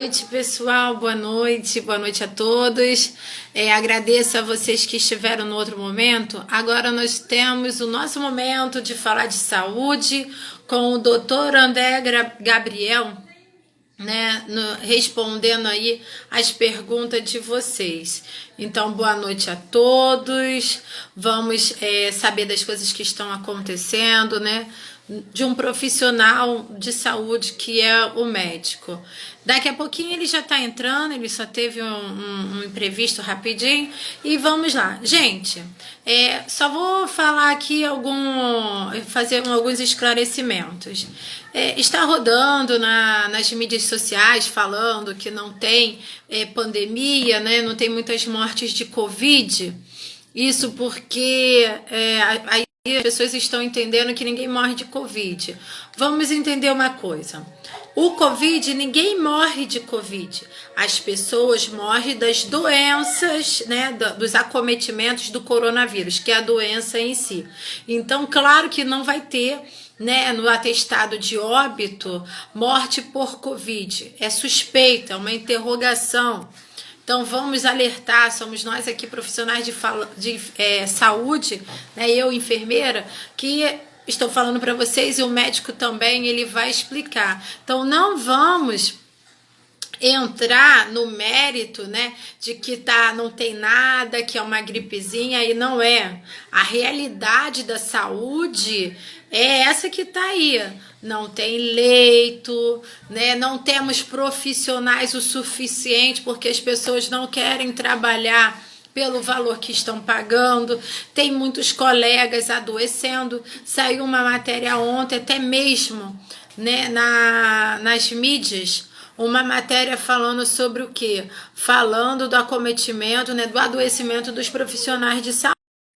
Noite, pessoal. Boa noite a todos. Agradeço a vocês que estiveram no outro momento. Agora nós temos o nosso momento de falar de saúde com o Dr. André Gabriel, né, respondendo aí as perguntas de vocês. Então, boa noite a todos. Vamos saber das coisas que estão acontecendo, né, de um profissional de saúde que é o médico. Daqui a pouquinho ele já está entrando, ele só teve um imprevisto rapidinho. E vamos lá. Gente, só vou falar aqui fazer alguns esclarecimentos. Está rodando nas mídias sociais falando que não tem pandemia, né? Não tem muitas mortes de Covid. Isso porque as pessoas estão entendendo que ninguém morre de Covid. Vamos entender uma coisa. O Covid, ninguém morre de Covid. As pessoas morrem das doenças, né, dos acometimentos do coronavírus, que é a doença em si. Então, claro que não vai ter, né, no atestado de óbito, morte por Covid. É suspeita, é uma interrogação. Então, vamos alertar, somos nós aqui profissionais de saúde, né, eu, enfermeira, que estou falando para vocês, e o médico também, ele vai explicar. Então, não vamos entrar no mérito, né, de que não tem nada, que é uma gripezinha, e não é. A realidade da saúde é essa que está aí. Não tem leito, né? Não temos profissionais o suficiente, porque as pessoas não querem trabalhar pelo valor que estão pagando. Tem muitos colegas adoecendo. Saiu uma matéria ontem, até mesmo, né, nas mídias, uma matéria falando sobre o quê? Falando do acometimento, né, do adoecimento dos profissionais de saúde.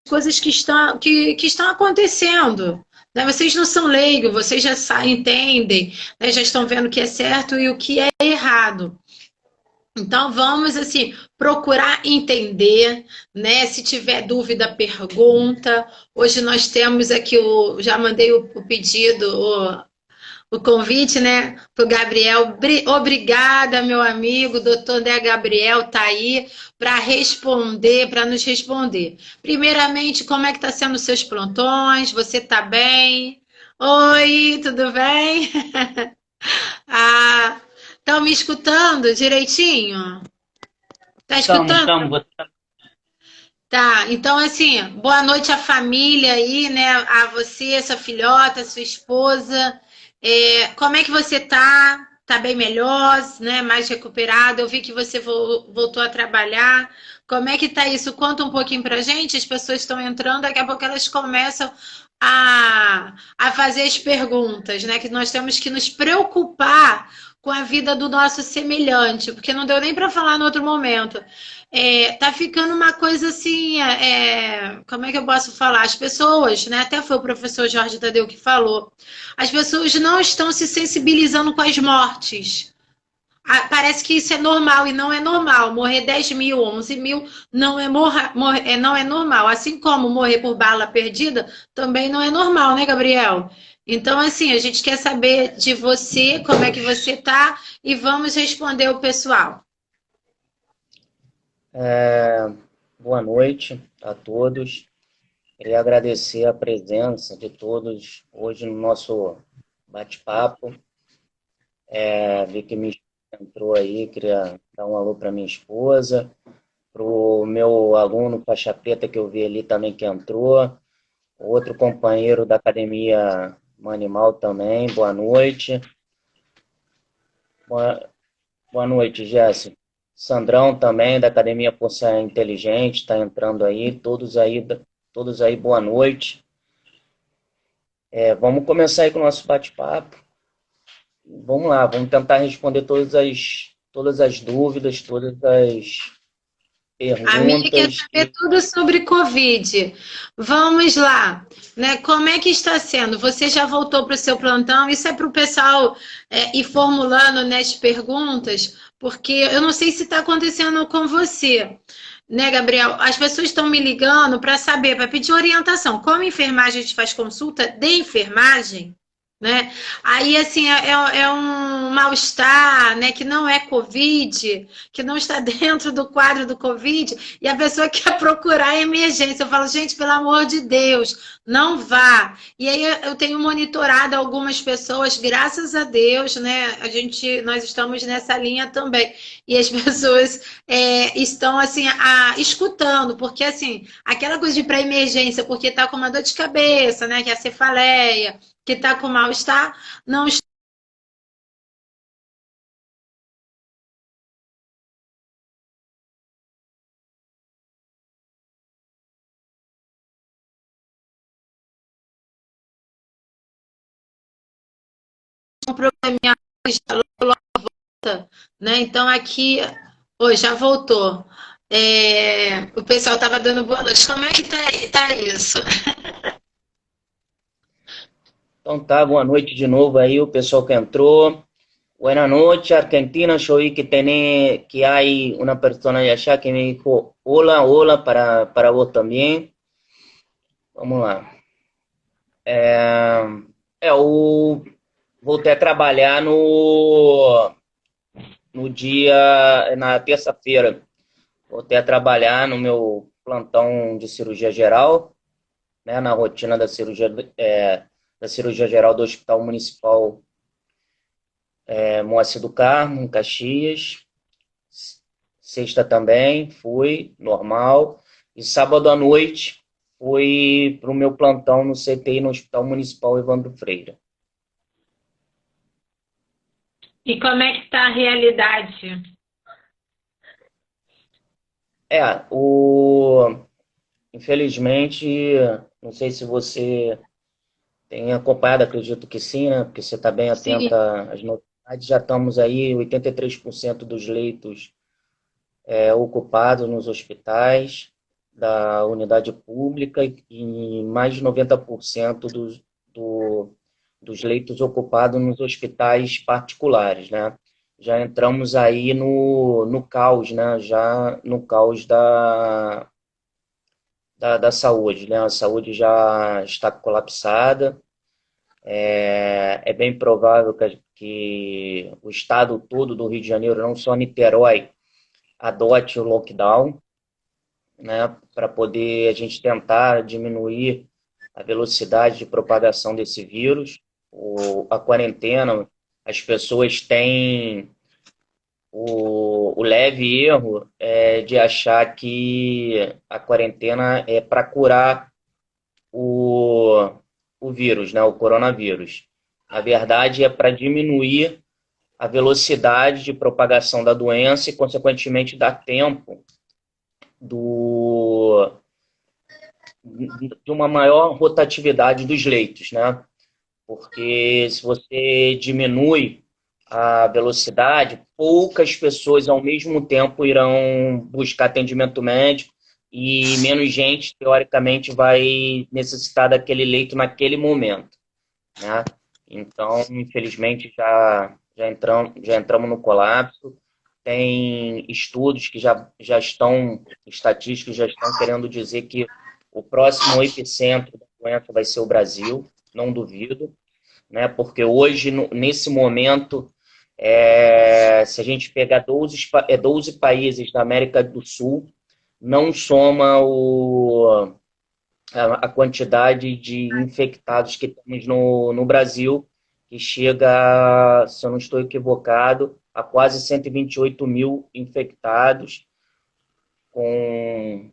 Coisas que estão acontecendo. Né? Vocês não são leigos, vocês já entendem, né? Já estão vendo o que é certo e o que é errado. Então, vamos, assim, procurar entender, né? Se tiver dúvida, pergunta. Hoje nós temos aqui, já mandei o pedido, o convite, né, para o Gabriel. Obrigada, meu amigo, doutor André Gabriel está aí para responder, para nos responder. Primeiramente, como é que está sendo os seus plantões? Você está bem? Oi, tudo bem? Ah, estão me escutando direitinho? Tá escutando? Então, Tá, então assim, boa noite à família aí, né? A você, sua filhota, sua esposa. Como é que você tá? Tá bem melhor, né? Mais recuperado? Eu vi que você voltou a trabalhar. Como é que tá isso? Conta um pouquinho pra gente. As pessoas estão entrando, daqui a pouco elas começam a fazer as perguntas, né? Que nós temos que nos preocupar com a vida do nosso semelhante, porque não deu nem para falar no outro momento. Tá ficando uma coisa assim, como é que eu posso falar? As pessoas, né? Até foi o professor Jorge Tadeu que falou, as pessoas não estão se sensibilizando com as mortes. Parece que isso é normal e não é normal. Morrer 10 mil, 11 mil não não é normal. Assim como morrer por bala perdida também não é normal, né, Gabriel? Então, assim, a gente quer saber de você, como é que você tá, e vamos responder o pessoal. boa noite a todos. Queria agradecer a presença de todos hoje no nosso bate-papo. Vi que minha esposa entrou aí, queria dar um alô para minha esposa, para o meu aluno faixa preta que eu vi ali também que entrou, outro companheiro da academia Manimal também, boa noite. Boa noite, Jéssica. Sandrão também, da Academia Força Inteligente, está entrando aí. Todos aí, boa noite. Vamos começar aí com o nosso bate-papo. Vamos lá, vamos tentar responder todas as dúvidas, todas as A minha quer perguntas. saber tudo sobre Covid. Vamos lá, né? Como é que está sendo? Você já voltou para o seu plantão? Isso é para o pessoal ir formulando, né, as perguntas, porque eu não sei se está acontecendo com você, né, Gabriel? As pessoas estão me ligando para saber, para pedir orientação. Como enfermagem, a gente faz consulta de enfermagem, né? Aí, assim, é um mal-estar, né, que não é Covid, que não está dentro do quadro do Covid, e a pessoa quer procurar emergência. Eu falo, gente, pelo amor de Deus, não vá. E aí eu tenho monitorado algumas pessoas, graças a Deus, né? Nós estamos nessa linha também. E as pessoas estão assim escutando, porque assim, aquela coisa de ir para emergência, porque está com uma dor de cabeça, né? Que é a cefaleia que está com mal-estar, não está com probleminha, já volta, né? Então aqui, hoje já voltou. O pessoal estava dando boa noite. Como é que tá isso? Então tá, boa noite de novo aí, o pessoal que entrou. Buenas noches, Argentina. Yo vi que hay una persona de allá que me dijo hola, hola para vos también. Vamos lá. Eu voltei a trabalhar no dia, na terça-feira. Voltei a trabalhar no meu plantão de cirurgia geral, né, na rotina da cirurgia geral do Hospital Municipal Moacir do Carmo, em Caxias. Sexta também fui, normal. E sábado à noite fui para o meu plantão no CTI, no Hospital Municipal Evandro Freire. E como é que está a realidade? É, o... Infelizmente, não sei se você tem acompanhado, acredito que sim, né? Porque você está bem Sim. atenta às novidades. Já estamos aí, 83% dos leitos ocupados nos hospitais da unidade pública e mais de 90% dos leitos ocupados nos hospitais particulares, né? Já entramos aí no caos, né? Já no caos da saúde, né? A saúde já está colapsada. É bem provável que o estado todo do Rio de Janeiro, não só Niterói, adote o lockdown, né? Para poder a gente tentar diminuir a velocidade de propagação desse vírus. A quarentena, as pessoas têm o leve erro de achar que a quarentena é para curar o, o vírus, né, o coronavírus. Na verdade, é para diminuir a velocidade de propagação da doença e, consequentemente, dar tempo do, de uma maior rotatividade dos leitos, né? Porque se você diminui a velocidade, poucas pessoas ao mesmo tempo irão buscar atendimento médico e menos gente, teoricamente, vai necessitar daquele leito naquele momento, né? Então, infelizmente, já entramos no colapso. Tem estudos que já estão, estatísticos já estão querendo dizer que o próximo epicentro da doença vai ser o Brasil, não duvido, né? Porque hoje, nesse momento, se a gente pegar 12 países da América do Sul, não soma a quantidade de infectados que temos no Brasil, que chega, se eu não estou equivocado, a quase 128 mil infectados, com,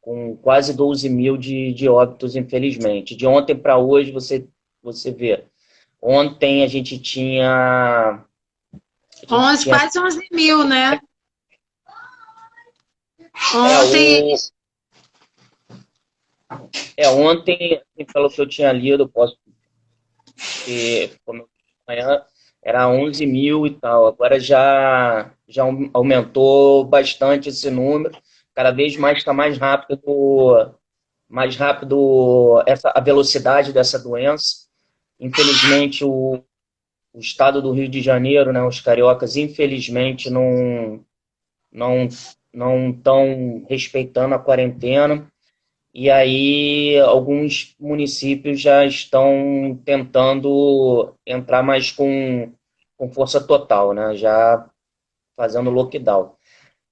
com quase 12 mil de óbitos, infelizmente. De ontem para hoje, você vê. Ontem a gente tinha. 11, quase 11 mil, né? É, Ontem. ontem, pelo que eu tinha lido, posso ter, como eu disse amanhã, era 11 mil e tal. Agora já aumentou bastante esse número. Cada vez mais está mais rápido a velocidade dessa doença. Infelizmente, o estado do Rio de Janeiro, né, os cariocas, infelizmente, não não estão respeitando a quarentena. e aí alguns municípios já estão tentando entrar mais com força total, né? Já fazendo lockdown.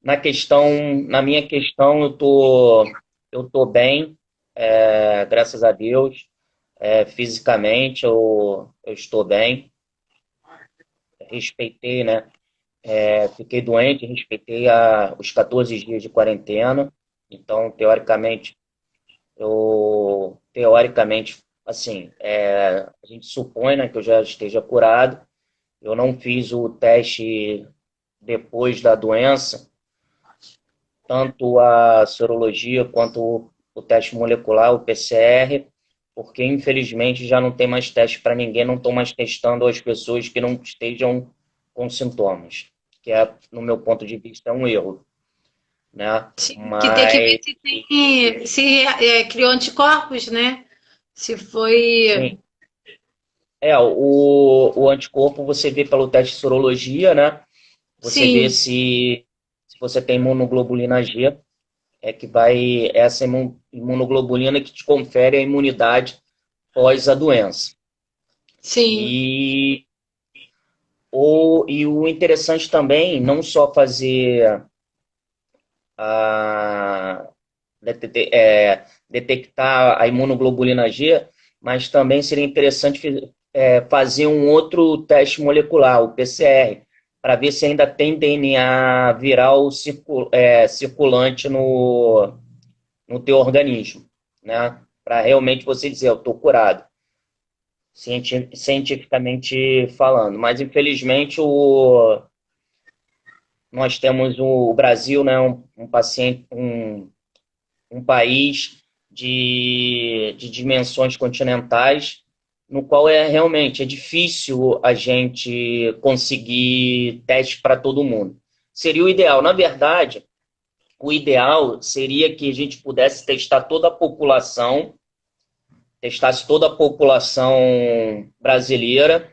Na minha questão, eu tô bem, graças a Deus. Fisicamente, eu estou bem. Respeitei, né? Fiquei doente, respeitei os 14 dias de quarentena. Então, teoricamente, assim, a gente supõe, né, que eu já esteja curado. Eu não fiz o teste depois da doença, tanto a sorologia quanto o teste molecular, o PCR, porque infelizmente já não tem mais teste para ninguém, não estão mais testando as pessoas que não estejam com sintomas, que no meu ponto de vista, é um erro, né? Sim, que tem que ver Mas, se criou anticorpos, né? Se foi. sim, o anticorpo você vê pelo teste de sorologia, né? Você vê Sim, se você tem imunoglobulina G, que vai essa imunoglobulina que te confere a imunidade pós a doença. sim. E, e o interessante também, não só fazer a, detectar a imunoglobulina G, mas também seria interessante fazer um outro teste molecular, o PCR, para ver se ainda tem DNA viral circulante no teu organismo, né? Para realmente você dizer, eu estou curado, cientificamente falando. Mas, infelizmente, nós temos o Brasil, né, um país de dimensões continentais, no qual realmente é difícil a gente conseguir teste para todo mundo. Seria o ideal. Na verdade, o ideal seria que a gente pudesse testasse toda a população brasileira,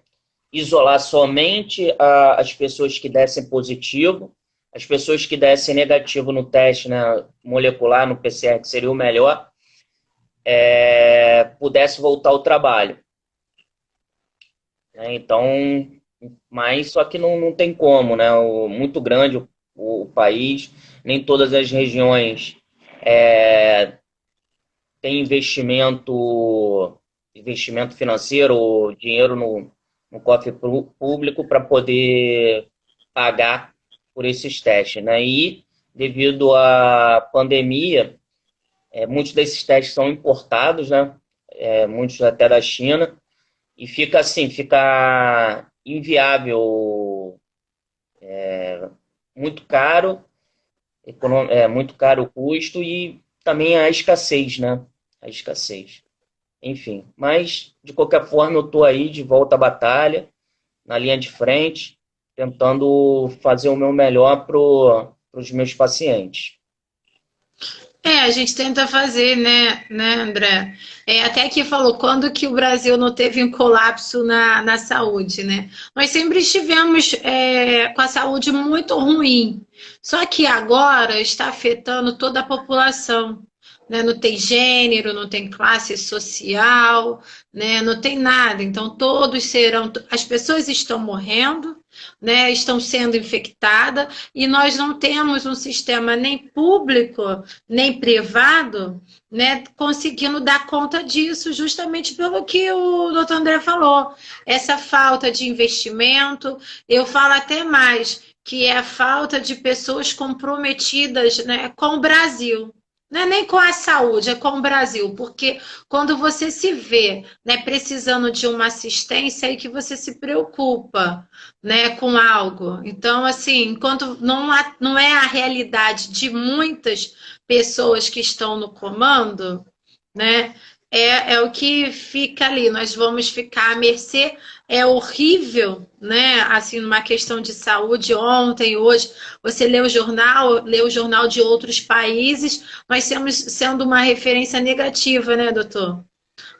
isolar somente as pessoas que dessem positivo, as pessoas que dessem negativo no teste, né, molecular, no PCR, que seria o melhor, pudesse voltar ao trabalho, né? Então, mas só que não tem como, né? Muito grande o país, nem todas as regiões têm investimento financeiro, dinheiro no cofre público para poder pagar por esses testes, né? E devido à pandemia, muitos desses testes são importados, né? Muitos até da China, e fica inviável, muito caro, muito caro o custo e também a escassez, né? A escassez. Enfim, mas de qualquer forma eu estou aí de volta à batalha, na linha de frente, tentando fazer o meu melhor para os meus pacientes. A gente tenta fazer, né, André? Até que falou quando que o Brasil não teve um colapso na saúde, né? Nós sempre estivemos com a saúde muito ruim, só que agora está afetando toda a população, né? Não tem gênero, não tem classe social, né? Não tem nada. Então todos serão, as pessoas estão morrendo, né? Estão sendo infectadas e nós não temos um sistema nem público nem privado, né, conseguindo dar conta disso, justamente pelo que o doutor André falou. Essa falta de investimento, eu falo até mais, que é a falta de pessoas comprometidas, né, com o Brasil. Não é nem com a saúde, é com o Brasil, porque quando você se vê, né, precisando de uma assistência, é aí que você se preocupa, né, com algo. Então, assim, enquanto não é a realidade de muitas pessoas que estão no comando, né? É o que fica ali. Nós vamos ficar à mercê. É horrível, né? Assim, numa questão de saúde, ontem, hoje, você lê o jornal de outros países, nós estamos sendo uma referência negativa, né, doutor?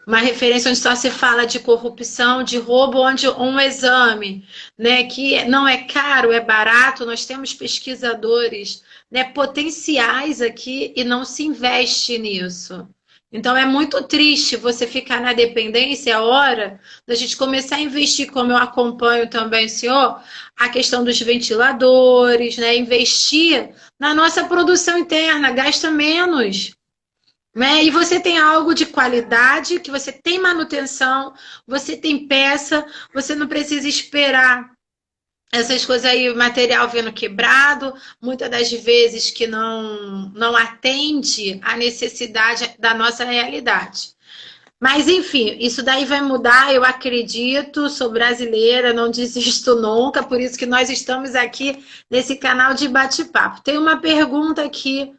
Uma referência onde só se fala de corrupção, de roubo, onde um exame, né, que não é caro, é barato, nós temos pesquisadores, né, potenciais aqui e não se investe nisso. Então é muito triste você ficar na dependência, é hora da gente começar a investir, como eu acompanho também o senhor, a questão dos ventiladores, né, investir na nossa produção interna, gasta menos. Né? E você tem algo de qualidade, que você tem manutenção, você tem peça, você não precisa esperar essas coisas aí, o material vindo quebrado, muitas das vezes que não atende à necessidade da nossa realidade. Mas, enfim, isso daí vai mudar, eu acredito, sou brasileira, não desisto nunca, por isso que nós estamos aqui nesse canal de bate-papo. Tem uma pergunta aqui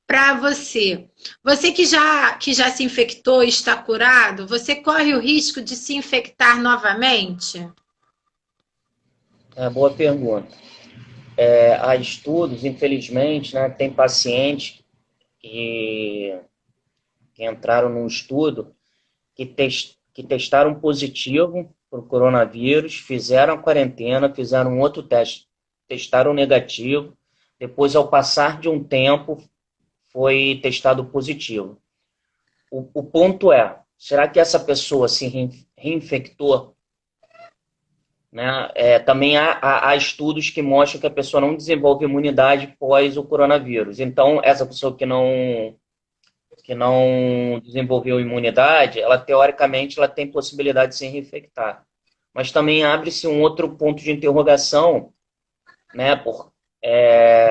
para você. Você que já se infectou e está curado, você corre o risco de se infectar novamente? Boa pergunta. Há estudos, infelizmente, né, tem pacientes que, que entraram num estudo que testaram positivo para o coronavírus, fizeram a quarentena, fizeram um outro teste, testaram negativo, depois, ao passar de um tempo, foi testado positivo. O ponto é, será que essa pessoa se reinfectou? Né? Também há estudos que mostram que a pessoa não desenvolve imunidade pós o coronavírus. Então, essa pessoa que não desenvolveu imunidade, ela teoricamente ela tem possibilidade de se reinfectar. Mas também abre-se um outro ponto de interrogação, né?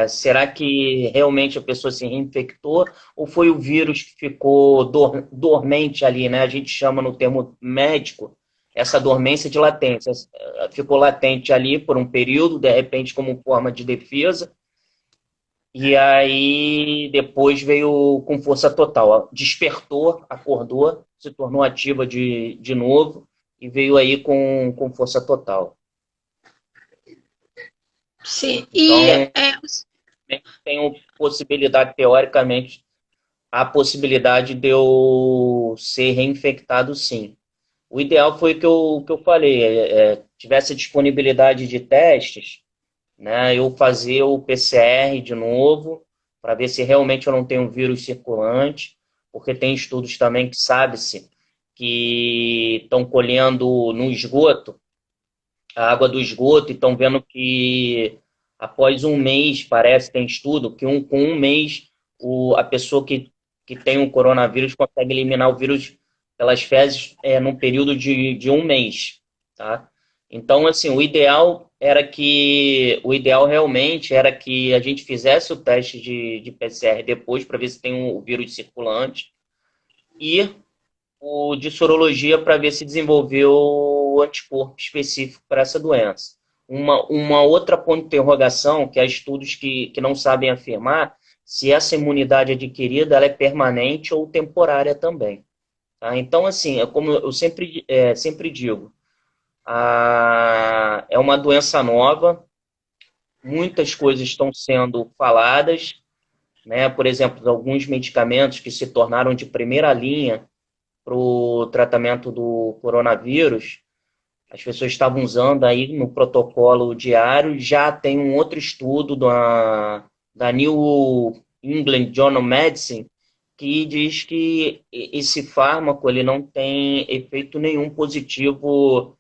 Será que realmente a pessoa se reinfectou ou foi o vírus que ficou dormente ali, né? A gente chama no termo médico essa dormência de latência. Ficou latente ali por um período, de repente como forma de defesa, e aí depois veio com força total. Despertou, acordou, se tornou ativa de novo e veio aí com força total. Sim, Então, tem possibilidade, teoricamente, a possibilidade de eu ser reinfectado, sim. O ideal foi o que eu falei, tivesse disponibilidade de testes, né, eu fazer o PCR de novo, para ver se realmente eu não tenho vírus circulante, porque tem estudos também que sabe-se que estão colhendo no esgoto, a água do esgoto, e estão vendo que após um mês, parece, tem estudo, que com um mês a pessoa que tem o coronavírus consegue eliminar o vírus pelas fezes num período de um mês, tá? Então, assim, o ideal realmente era que a gente fizesse o teste de PCR depois para ver se tem o vírus circulante e o de sorologia para ver se desenvolveu o anticorpo específico para essa doença. Uma outra ponto de interrogação, que há estudos que não sabem afirmar se essa imunidade adquirida ela é permanente ou temporária também. Tá? Então, assim, como eu sempre digo, é uma doença nova, muitas coisas estão sendo faladas, né? Por exemplo, alguns medicamentos que se tornaram de primeira linha para o tratamento do coronavírus, as pessoas estavam usando aí no protocolo diário. Já tem um outro estudo da New England Journal of Medicine que diz que esse fármaco ele não tem efeito nenhum positivo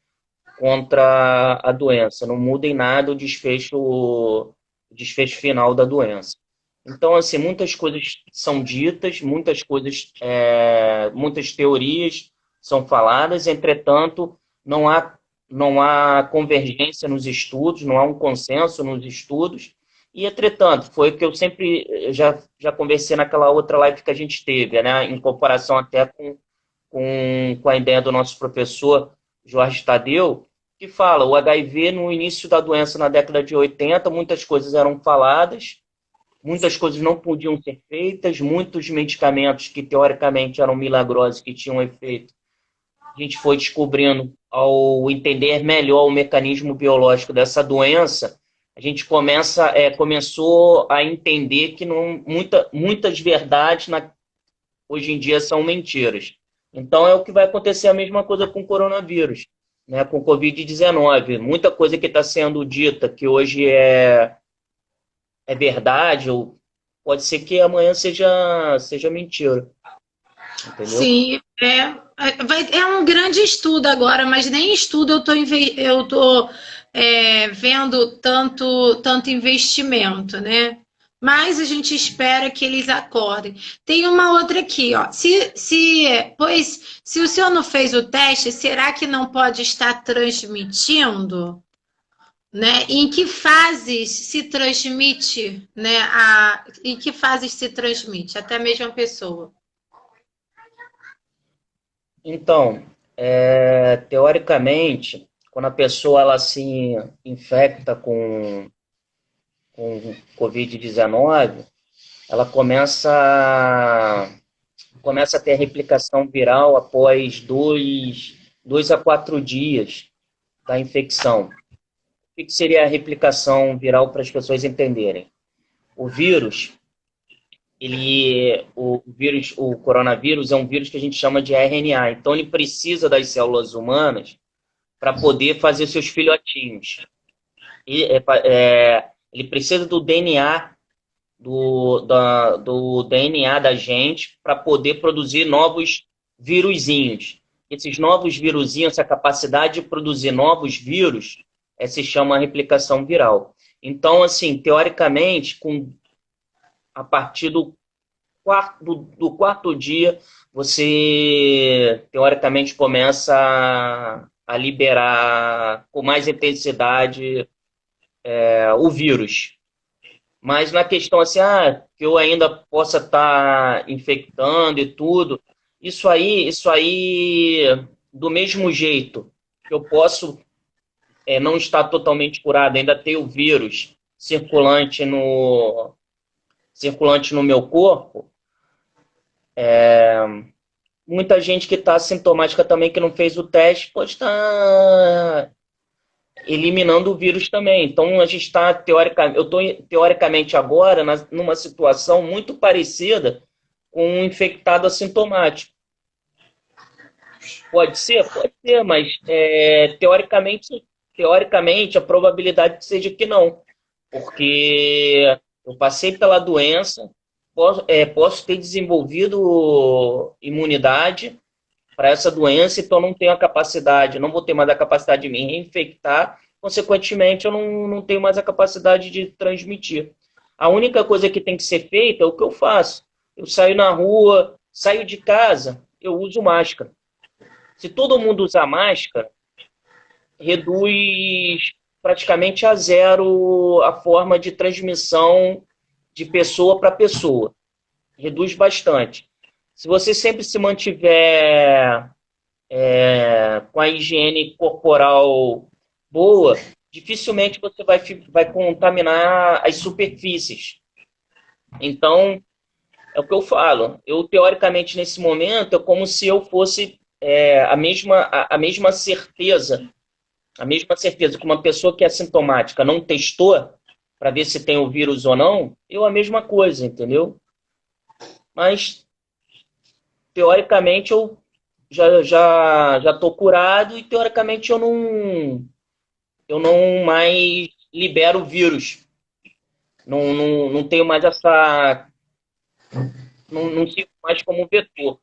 contra a doença, não muda em nada o desfecho final da doença. Então, assim, muitas coisas são ditas, muitas teorias são faladas, entretanto, não há convergência nos estudos, não há um consenso nos estudos, e, entretanto, foi o que eu sempre já conversei naquela outra live que a gente teve, né, em comparação até com a ideia do nosso professor Jorge Tadeu, que fala, o HIV, no início da doença, na década de 80, muitas coisas eram faladas, muitas coisas não podiam ser feitas, muitos medicamentos que teoricamente eram milagrosos, que tinham efeito, a gente foi descobrindo ao entender melhor o mecanismo biológico dessa doença, a gente começou a entender que muitas verdades hoje em dia são mentiras. Então é o que vai acontecer a mesma coisa com o coronavírus, né? Com o Covid-19. Muita coisa que está sendo dita que hoje é verdade, ou pode ser que amanhã seja mentira, entendeu? Sim, é um grande estudo agora, mas nem estudo eu tô vendo tanto investimento, né? Mas a gente espera que eles acordem. Tem uma outra aqui, ó. Se o senhor não fez o teste, será que não pode estar transmitindo? Né? Em que fases se transmite, né? Em que fases se transmite? Até mesmo a pessoa. Então, teoricamente, quando a pessoa ela se infecta com Covid-19, ela começa a ter replicação viral após 2 a 4 dias da infecção. O que seria a replicação viral para as pessoas entenderem? O vírus, o coronavírus é um vírus que a gente chama de RNA. Então, ele precisa das células humanas para poder fazer seus filhotinhos. Ele precisa do DNA do DNA da gente para poder produzir novos vírusinhos. Esses novos vírusinhos, essa capacidade de produzir novos vírus, se chama replicação viral. Então, assim, teoricamente, a partir do quarto dia, você, teoricamente, começa a liberar com mais intensidade o vírus. Mas na questão assim, que eu ainda possa estar infectando e tudo, isso aí, do mesmo jeito que eu posso não estar totalmente curado, ainda ter o vírus circulante no meu corpo, muita gente que está assintomática também, que não fez o teste, pode estar eliminando o vírus também. Então, a gente está, teoricamente, eu estou, teoricamente, agora numa situação muito parecida com um infectado assintomático. Pode ser, mas teoricamente, a probabilidade que seja que não. Porque eu passei pela doença, posso ter desenvolvido imunidade para essa doença, então não tenho a capacidade, não vou ter mais a capacidade de me reinfectar, consequentemente eu não tenho mais a capacidade de transmitir. A única coisa que tem que ser feita é o que eu faço. Eu saio na rua, saio de casa, eu uso máscara. Se todo mundo usar máscara, reduz praticamente a zero a forma de transmissão de pessoa para pessoa. Reduz bastante. Se você sempre se mantiver com a higiene corporal boa, dificilmente você vai contaminar as superfícies. Então, é o que eu falo. Eu, teoricamente, nesse momento, é como se eu fosse a mesma certeza que uma pessoa que é assintomática não testou para ver se tem o vírus ou não, a mesma coisa, entendeu? Mas teoricamente eu já tô curado e teoricamente eu não mais libero o vírus. Não tenho mais não sirvo mais como vetor.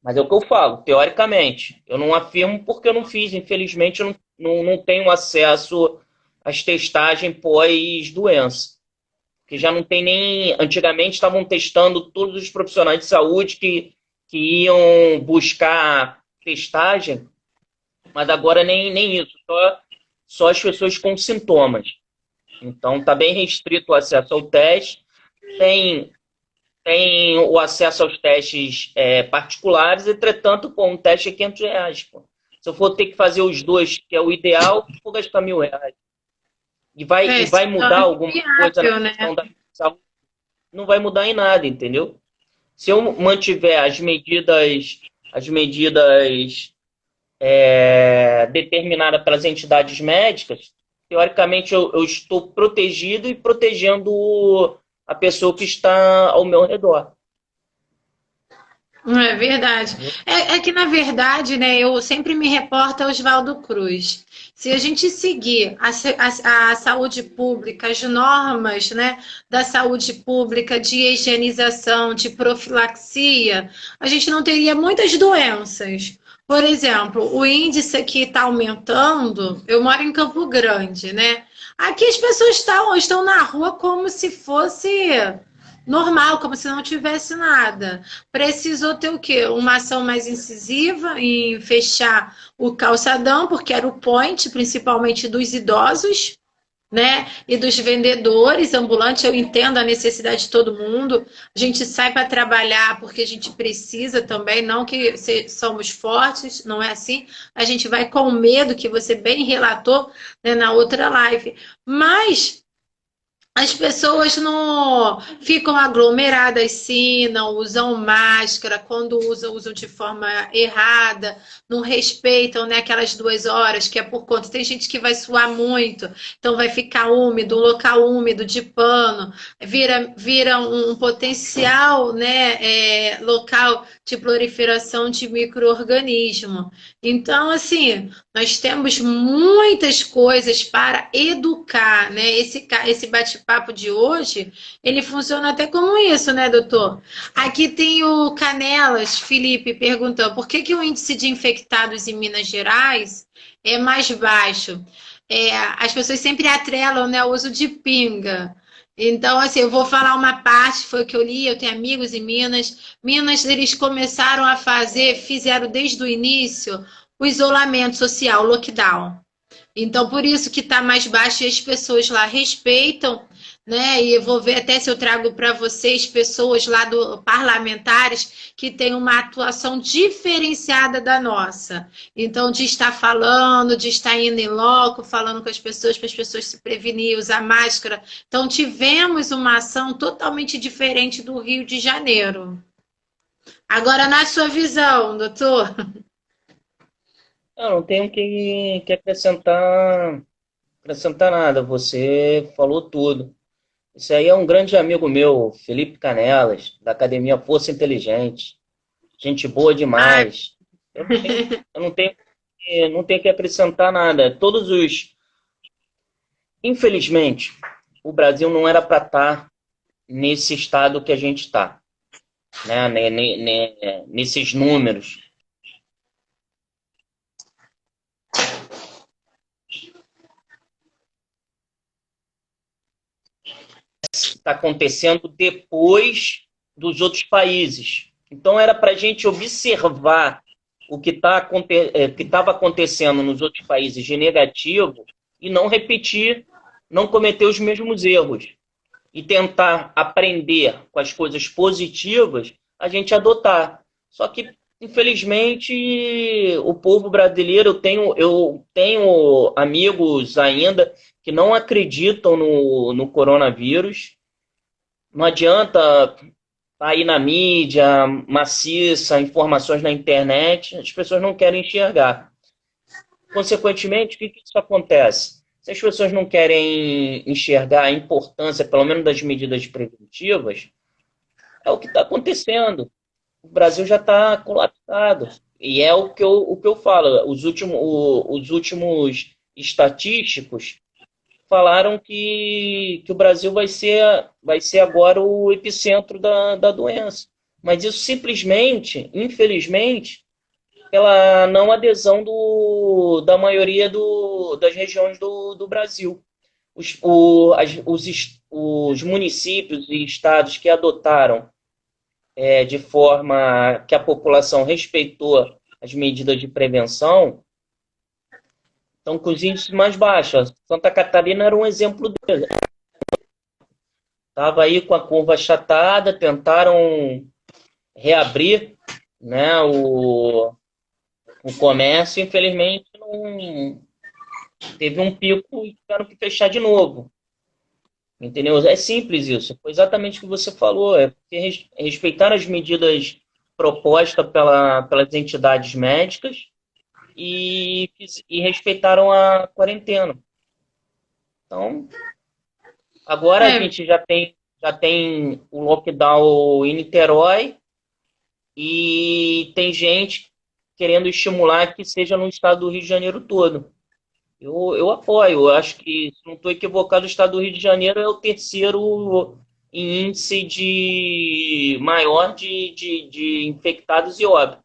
Mas é o que eu falo, teoricamente. Eu não afirmo porque eu não fiz. Infelizmente, eu não tenho acesso às testagens pós-doença. Que já não tem nem... Antigamente estavam testando todos os profissionais de saúde que iam buscar testagem, mas agora nem isso, só as pessoas com sintomas. Então está bem restrito o acesso ao teste, tem o acesso aos testes particulares, entretanto, um teste é R$ 500. Pô. Se eu for ter que fazer os dois, que é o ideal, vou gastar R$ 1.000. E vai mudar alguma coisa na questão da saúde? Não vai mudar em nada, entendeu? Se eu mantiver as medidas determinadas pelas entidades médicas, teoricamente eu estou protegido e protegendo a pessoa que está ao meu redor. É verdade. É que, na verdade, né, eu sempre me reporto ao Oswaldo Cruz. Se a gente seguir a saúde pública, as normas, né, da saúde pública, de higienização, de profilaxia, a gente não teria muitas doenças. Por exemplo, o índice que está aumentando, eu moro em Campo Grande, né? Aqui as pessoas estão na rua como se fosse normal, como se não tivesse nada. Precisou ter o quê? Uma ação mais incisiva em fechar o calçadão, porque era o point, principalmente dos idosos, né? E dos vendedores ambulantes. Eu entendo a necessidade de todo mundo. A gente sai para trabalhar porque a gente precisa também, não que somos fortes, não é assim. A gente vai com medo, que você bem relatou, né, na outra live. Mas as pessoas não ficam aglomeradas, sim, não usam máscara, quando usam, usam de forma errada, não respeitam, né, aquelas 2 horas que é por conta. Tem gente que vai suar muito, então vai ficar úmido, um local úmido de pano, vira um potencial, né, local de proliferação de micro-organismo. Então, assim, nós temos muitas coisas para educar, né? Esse bate-papo de hoje, ele funciona até como isso, né, doutor? Aqui tem o Canelas, Felipe, perguntando por que o índice de infectados em Minas Gerais é mais baixo? As pessoas sempre atrelam, né, o uso de pinga. Então, assim, eu vou falar uma parte, foi o que eu li, eu tenho amigos em Minas. Minas, eles começaram a fazer, fizeram desde o início o isolamento social, o lockdown. Então, por isso que está mais baixo e as pessoas lá respeitam, né? E eu vou ver até se eu trago para vocês pessoas lá do parlamentares que têm uma atuação diferenciada da nossa. Então, de estar falando, de estar indo em loco, falando com as pessoas, para as pessoas se prevenir, usar máscara. Então, tivemos uma ação totalmente diferente do Rio de Janeiro. Agora, na sua visão, doutor. Não tenho que acrescentar nada. Você falou tudo. Isso aí é um grande amigo meu, Felipe Canelas, da Academia Força Inteligente. Gente boa Ai, demais. Eu não tenho que acrescentar nada. Infelizmente, o Brasil não era para estar nesse estado que a gente está, né? Nesses números. Está acontecendo depois dos outros países. Então era para a gente observar o que estava acontecendo nos outros países de negativo e não repetir, não cometer os mesmos erros. E tentar aprender com as coisas positivas, a gente adotar. Só que, infelizmente, o povo brasileiro, eu tenho amigos ainda que não acreditam no coronavírus. Não adianta aí na mídia, maciça, informações na internet, as pessoas não querem enxergar. Consequentemente, o que isso acontece? Se as pessoas não querem enxergar a importância, pelo menos das medidas preventivas, é o que está acontecendo. O Brasil já está colapsado. E é o que eu falo. Os últimos estatísticos falaram que o Brasil vai ser agora o epicentro da doença. Mas isso simplesmente, infelizmente, pela não adesão da maioria das regiões do Brasil. Os municípios e estados que adotaram de forma que a população respeitou as medidas de prevenção estão com os índices mais baixos. Santa Catarina era um exemplo dele. Estava aí com a curva achatada, tentaram reabrir, né, o comércio, infelizmente, não teve um pico e tiveram que fechar de novo. Entendeu? É simples isso. Foi exatamente o que você falou. É porque respeitar as medidas propostas pelas entidades médicas e respeitaram a quarentena. Então, agora a é, gente já tem o lockdown em Niterói e tem gente querendo estimular que seja no estado do Rio de Janeiro todo. Eu apoio, eu acho que, se não estou equivocado, o estado do Rio de Janeiro é o terceiro em índice maior de infectados e óbitos.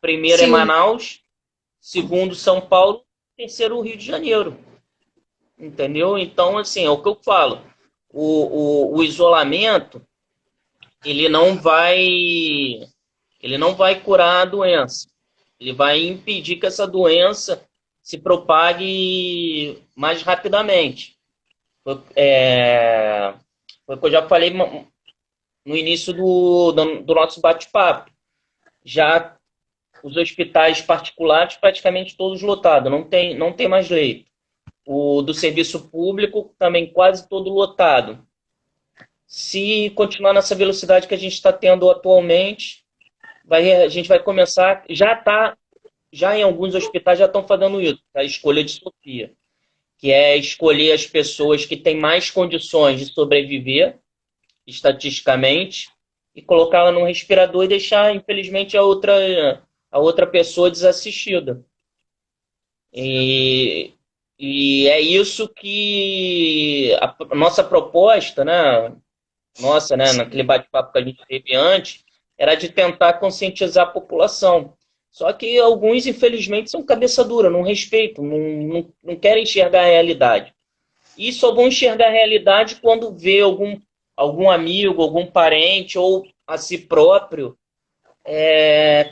Primeiro é Sim, Manaus, segundo São Paulo, terceiro o Rio de Janeiro. Entendeu? Então, assim, é o que eu falo. O isolamento, ele não vai, ele não vai curar a doença. Ele vai impedir que essa doença se propague mais rapidamente. Foi o que eu já falei no início do nosso bate-papo. Já os hospitais particulares praticamente todos lotados, não tem mais leito. O do serviço público também quase todo lotado. Se continuar nessa velocidade que a gente está tendo atualmente, a gente vai começar, já em alguns hospitais já estão fazendo isso, a escolha de Sofia, que é escolher as pessoas que têm mais condições de sobreviver, estatisticamente, e colocá-la num respirador e deixar, infelizmente, a outra pessoa desassistida. E, e é isso que a nossa proposta, né, naquele bate-papo que a gente teve antes, era de tentar conscientizar a população. Só que alguns, infelizmente, são cabeça dura, não respeitam, não querem enxergar a realidade. E só vão enxergar a realidade quando vê algum amigo, algum parente ou a si próprio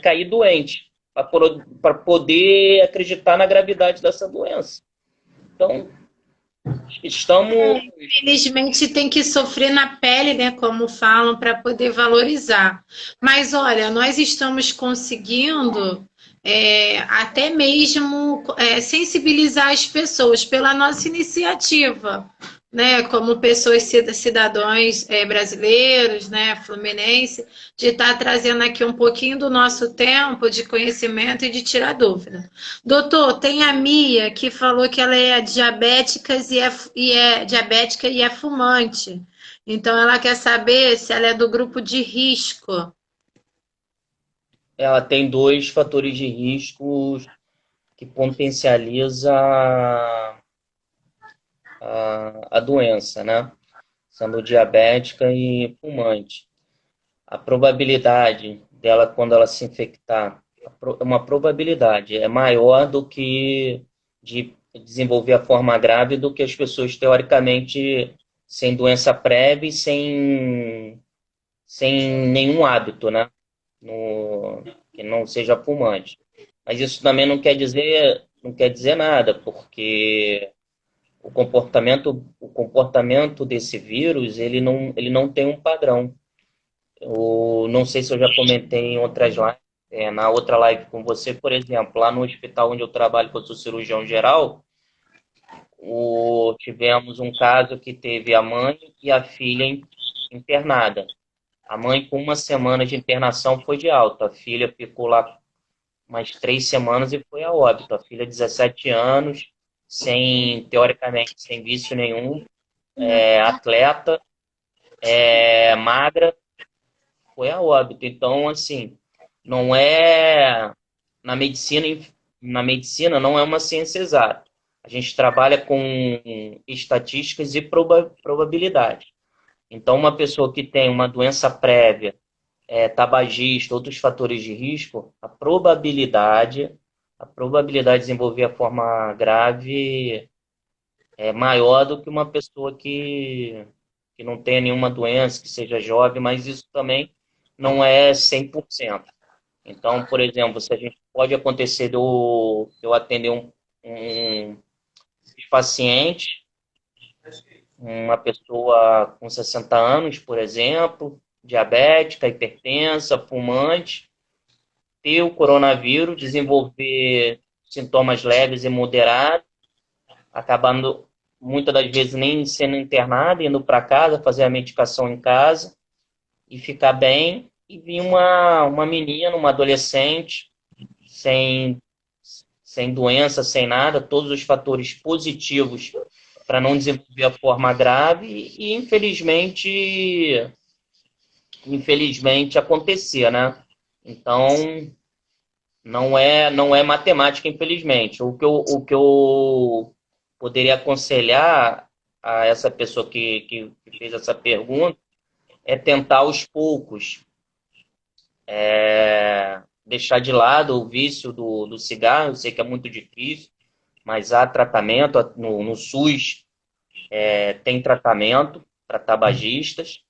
cair doente, para poder acreditar na gravidade dessa doença. Então, estamos. infelizmente tem que sofrer na pele, né, como falam, para poder valorizar. Mas olha, nós estamos conseguindo até mesmo sensibilizar as pessoas pela nossa iniciativa, né, como pessoas cidadãos brasileiros, né, fluminense, de estar trazendo aqui um pouquinho do nosso tempo de conhecimento e de tirar dúvida. Doutor, tem a Mia que falou que ela é diabética e é diabética e é fumante. Então ela quer saber se ela é do grupo de risco. Ela tem dois fatores de risco que potencializa a doença, né? Sendo diabética e fumante. A probabilidade dela, quando ela se infectar, é uma probabilidade, é maior do que de desenvolver a forma grave do que as pessoas, teoricamente, sem doença prévia e sem nenhum hábito, né? Que não seja fumante. Mas isso também não quer dizer nada, porque o comportamento desse vírus, ele não tem um padrão. Eu não sei se eu já comentei em outras lives, na outra live com você, por exemplo, lá no hospital onde eu trabalho, que eu sou cirurgião geral, tivemos um caso que teve a mãe e a filha internada. A mãe, com uma semana de internação, foi de alta. A filha ficou lá umas 3 semanas e foi a óbito. A filha, 17 anos, teoricamente, sem vício nenhum, atleta, magra, foi a óbito. Então, assim, não é na medicina, na medicina não é uma ciência exata. A gente trabalha com estatísticas e probabilidade. Então, uma pessoa que tem uma doença prévia, tabagista, outros fatores de risco, a probabilidade de desenvolver a forma grave é maior do que uma pessoa que não tenha nenhuma doença, que seja jovem, mas isso também não é 100%. Então, por exemplo, se a gente pode acontecer de eu atender um paciente, uma pessoa com 60 anos, por exemplo, diabética, hipertensa, fumante, ter o coronavírus, desenvolver sintomas leves e moderados, acabando muitas das vezes nem sendo internado, indo para casa, fazer a medicação em casa e ficar bem. E vir uma menina, uma adolescente, sem doença, sem nada, todos os fatores positivos para não desenvolver a forma grave e, infelizmente acontecer, né? Então, não é matemática, infelizmente. O que eu poderia aconselhar a essa pessoa que fez essa pergunta é tentar aos poucos deixar de lado o vício do cigarro. Eu sei que é muito difícil, mas há tratamento no SUS, tem tratamento para tabagistas,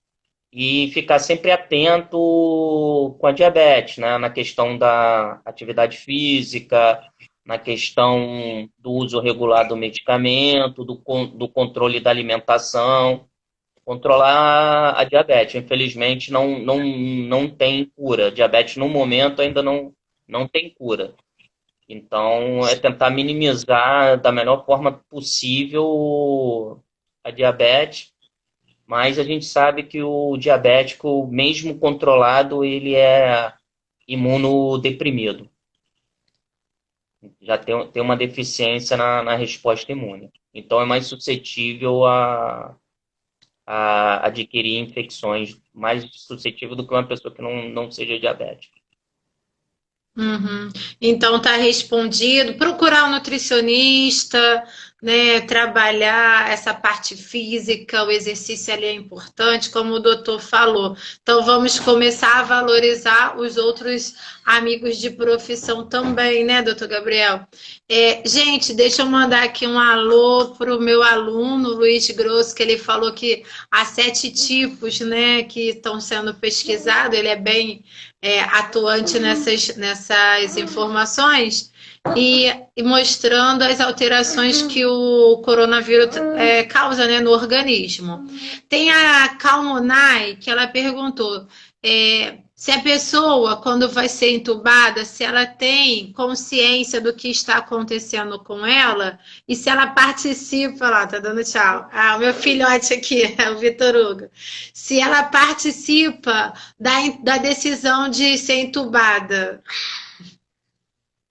e ficar sempre atento com a diabetes, né? Na questão da atividade física, na questão do uso regular do medicamento, do controle da alimentação, controlar a diabetes. Infelizmente, não tem cura. Diabetes, no momento, ainda não tem cura. Então, é tentar minimizar da melhor forma possível a diabetes, mas a gente sabe que o diabético, mesmo controlado, ele é imunodeprimido. Já tem uma deficiência na resposta imune. Então, é mais suscetível a adquirir infecções, mais suscetível do que uma pessoa que não seja diabética. Uhum. Então tá respondido. Procurar um nutricionista, né? Trabalhar essa parte física, o exercício ali é importante, como o doutor falou. Então vamos começar a valorizar os outros amigos de profissão também, né, doutor Gabriel? Gente, deixa eu mandar aqui um alô para o meu aluno, Luiz Grosso, que ele falou que há 7 tipos, né, que estão sendo pesquisados. Ele é bem atuante nessas informações e mostrando as alterações que o coronavírus causa, né, no organismo. Tem a Calmonai, que ela perguntou se a pessoa, quando vai ser entubada, se ela tem consciência do que está acontecendo com ela e se ela participa, lá, tá dando tchau. Ah, o meu filhote aqui, o Vitor Hugo. Se ela participa da decisão de ser entubada.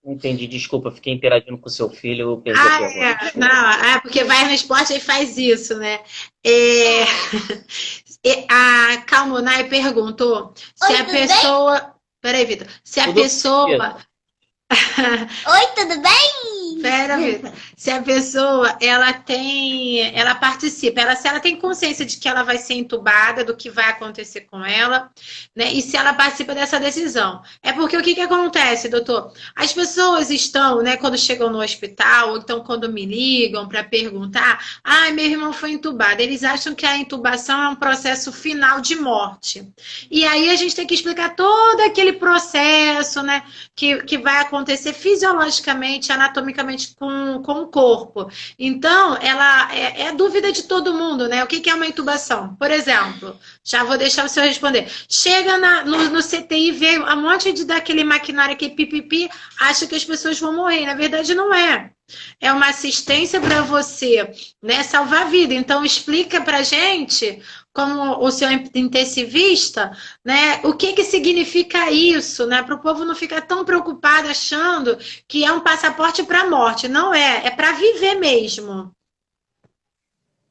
Entendi, desculpa, fiquei interagindo com o seu filho, eu perdi a pergunta. Não, porque vai no esporte e faz isso, né? A Calmonai perguntou se a pessoa. Bem? Peraí, Vitor. Se a pessoa. Oi, tudo bem? Pera, Vitor. Se a pessoa ela participa, se ela tem consciência de que ela vai ser entubada, do que vai acontecer com ela, né? E se ela participa dessa decisão. É porque o que acontece, doutor? As pessoas estão, né, quando chegam no hospital, ou então quando me ligam para perguntar, meu irmão foi entubado. Eles acham que a intubação é um processo final de morte. E aí a gente tem que explicar todo aquele processo, né, que vai acontecer fisiologicamente, anatomicamente com o corpo. Então, ela é dúvida de todo mundo, né? O que é uma intubação? Por exemplo, já vou deixar o senhor responder. Chega no CTI, vê um monte daquele maquinário que pipipi, acha que as pessoas vão morrer. Na verdade, não é. É uma assistência para você, né, salvar a vida. Então, explica para gente, como o senhor intensivista, né, o que significa isso, né, para o povo não ficar tão preocupado achando que é um passaporte para a morte. Não é para viver mesmo.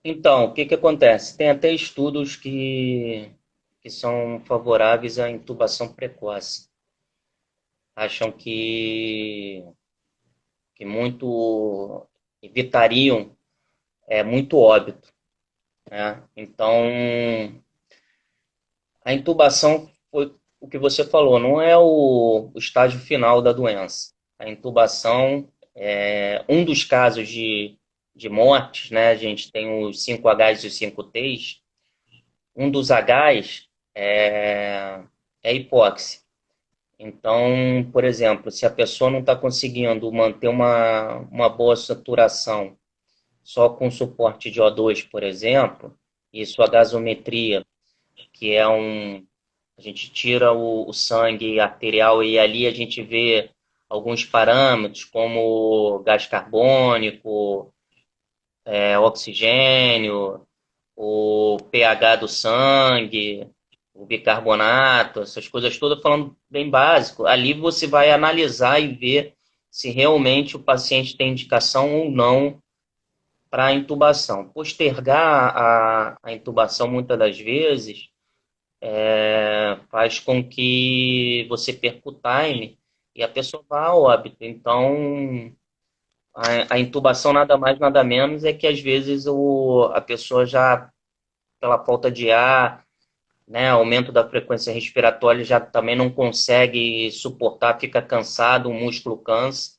Então, o que acontece? Tem até estudos que são favoráveis à intubação precoce. Acham que muito evitariam muito óbito, né? Então, a intubação foi o que você falou, não é o estágio final da doença. A intubação é um dos casos de mortes, né? A gente tem os 5Hs e os 5Ts. Um dos Hs é hipóxia. Então, por exemplo, se a pessoa não está conseguindo manter uma boa saturação só com suporte de O2, por exemplo, e sua gasometria, que é a gente tira o sangue arterial e ali a gente vê alguns parâmetros, como gás carbônico, oxigênio, o pH do sangue, o bicarbonato, essas coisas todas, falando bem básico. Ali você vai analisar e ver se realmente o paciente tem indicação ou não para a intubação. Postergar a intubação, muitas das vezes, faz com que você perca o time e a pessoa vá a óbito. Então, a intubação nada mais, nada menos é que às vezes a pessoa já, pela falta de ar, né, aumento da frequência respiratória, já também não consegue suportar, fica cansado, o músculo cansa.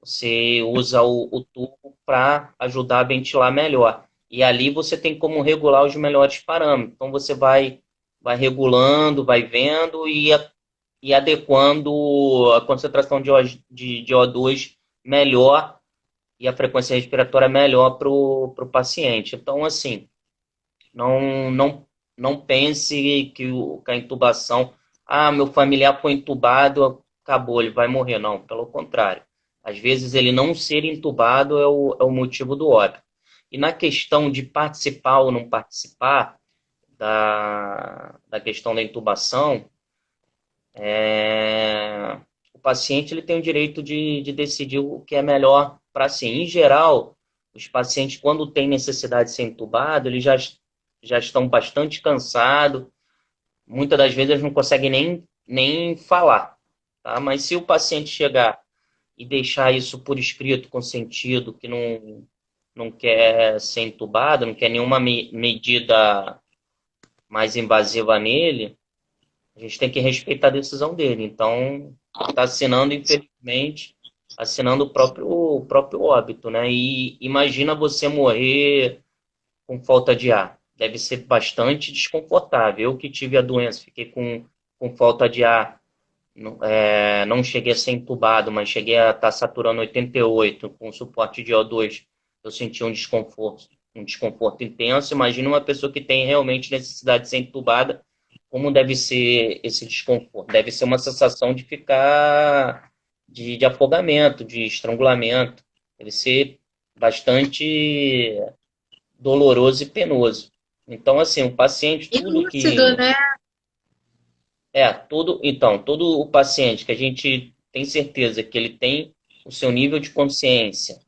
Você usa o tubo para ajudar a ventilar melhor. E ali você tem como regular os melhores parâmetros. Então você vai regulando, vai vendo e adequando a concentração de O2 melhor e a frequência respiratória melhor para o paciente. Então, assim, não pense que a intubação, meu familiar foi intubado, acabou, ele vai morrer. Não, pelo contrário. Às vezes ele não ser intubado é o motivo do óbito. E na questão de participar ou não participar da questão da intubação, o paciente ele tem o direito de decidir o que é melhor para si. Em geral, os pacientes, quando têm necessidade de ser intubado, eles já estão bastante cansados. Muitas das vezes eles não conseguem nem falar. Tá? Mas se o paciente chegar e deixar isso por escrito, consentido, que não quer ser intubado, não quer nenhuma medida mais invasiva nele, a gente tem que respeitar a decisão dele. Então, está assinando, infelizmente, assinando o próprio óbito, né? E imagina você morrer com falta de ar. Deve ser bastante desconfortável. Eu que tive a doença, fiquei com falta de ar, não cheguei a ser entubado, mas cheguei a estar saturando 88 com suporte de O2. Eu senti um desconforto intenso. Imagina uma pessoa que tem realmente necessidade de ser entubada, como deve ser esse desconforto? Deve ser uma sensação de ficar de afogamento, de estrangulamento. Deve ser bastante doloroso e penoso. Então, assim, o paciente, E tudo lúcido, né? todo o paciente que a gente tem certeza que ele tem o seu nível de consciência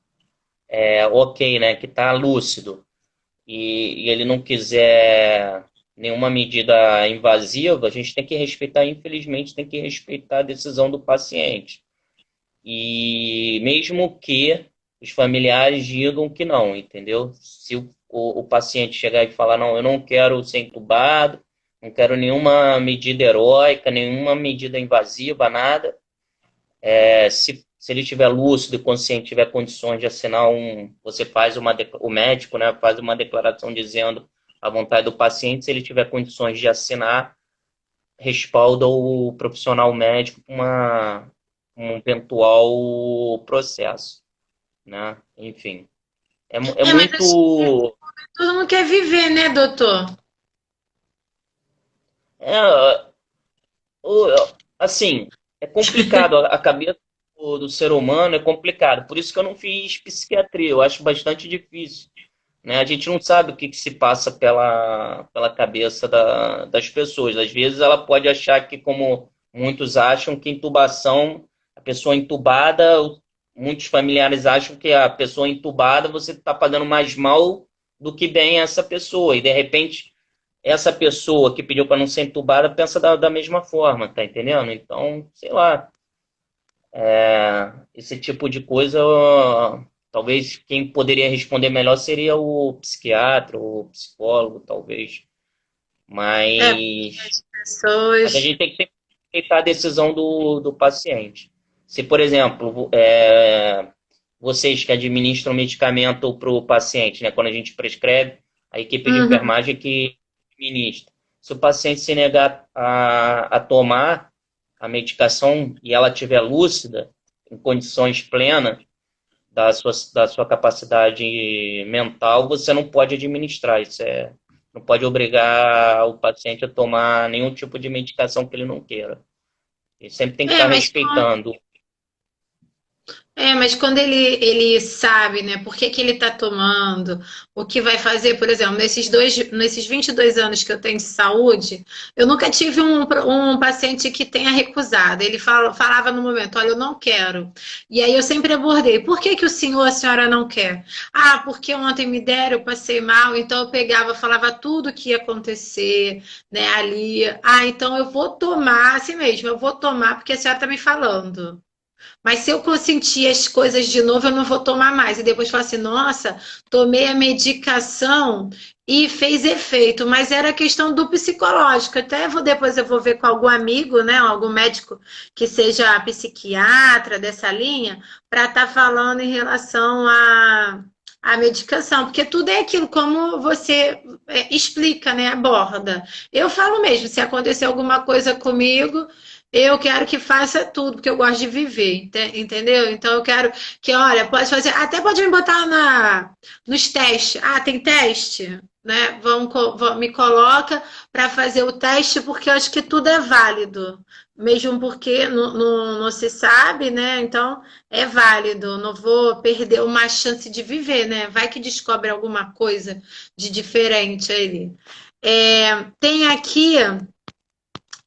ok, né, que está lúcido e ele não quiser nenhuma medida invasiva, a gente tem que respeitar, infelizmente, tem que respeitar a decisão do paciente. E mesmo que os familiares digam que não, entendeu? Se o paciente chegar e falar, não, eu não quero ser entubado, não quero nenhuma medida heróica, nenhuma medida invasiva, nada. Se ele estiver lúcido e consciente, tiver condições de assinar você faz o médico, né, faz uma declaração dizendo a vontade do paciente, se ele tiver condições de assinar, respalda o profissional médico para um eventual processo, né? Enfim, Mas assim, muito... todo mundo quer viver, né, doutor? É, assim, é complicado, a cabeça do ser humano é complicado, por isso que eu não fiz psiquiatria, eu acho bastante difícil, né? A gente não sabe o que se passa pela cabeça das pessoas, às vezes ela pode achar que, como muitos acham, que intubação, a pessoa entubada, muitos familiares acham que a pessoa entubada, você está fazendo mais mal do que bem a essa pessoa, e de repente essa pessoa que pediu para não ser entubada pensa da mesma forma, tá entendendo? Então, sei lá, esse tipo de coisa, talvez quem poderia responder melhor seria o psiquiatra, o psicólogo, talvez. Mas, As mas a pessoas. gente tem que sempre respeitar a decisão do paciente. Se, por exemplo, vocês que administram medicamento para o paciente, né, quando a gente prescreve, a equipe de Uhum. enfermagem que administra. Se o paciente se negar a tomar a medicação e ela estiver lúcida, em condições plenas da sua capacidade mental, você não pode administrar. Não pode obrigar o paciente a tomar nenhum tipo de medicação que ele não queira. Ele sempre tem que estar Mas respeitando. Mas quando ele sabe, né, por que que ele está tomando, o que vai fazer, por exemplo, nesses 22 anos que eu tenho de saúde, eu nunca tive um paciente que tenha recusado. Ele falava no momento, olha, eu não quero. E aí eu sempre abordei, por que que o senhor, a senhora não quer? Ah, porque ontem me deram, eu passei mal, então eu pegava, falava tudo o que ia acontecer, né, ali. Ah, então eu vou tomar, assim mesmo, eu vou tomar porque a senhora está me falando. Mas se eu consentir as coisas de novo, eu não vou tomar mais. E depois falar assim, nossa, tomei a medicação e fez efeito, mas era questão do psicológico. Até depois eu vou ver com algum amigo, né, algum médico que seja psiquiatra dessa linha, para estar falando em relação à medicação, porque tudo é aquilo como você explica, né, aborda. Eu falo mesmo, se acontecer alguma coisa comigo, eu quero que faça tudo, porque eu gosto de viver, entendeu? Então eu quero que, olha, pode fazer, até pode me botar nos testes. Ah, tem teste, né? Me coloca para fazer o teste, porque eu acho que tudo é válido, mesmo porque não se sabe, né? Então é válido. Não vou perder uma chance de viver, né? Vai que descobre alguma coisa de diferente aí. Tem aqui.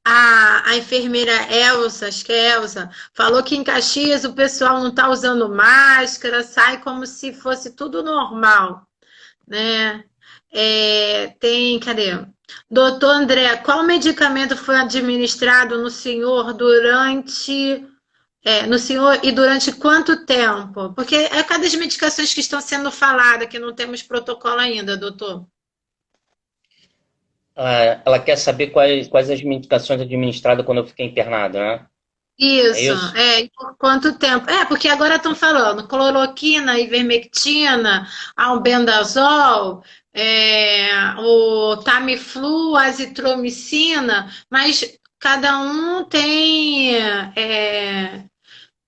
A enfermeira Elsa, acho que é Elsa, falou que em Caxias o pessoal não está usando máscara, sai como se fosse tudo normal, né? Cadê? Doutor André, qual medicamento foi administrado no senhor no senhor e durante quanto tempo? Porque é cada das medicações que estão sendo faladas, que não temos protocolo ainda, doutor. Ela quer saber quais as medicações administradas quando eu fiquei internado, né? É Isso, isso? e por quanto tempo? Porque agora estão falando cloroquina, ivermectina, albendazol, o Tamiflu, azitromicina, mas é,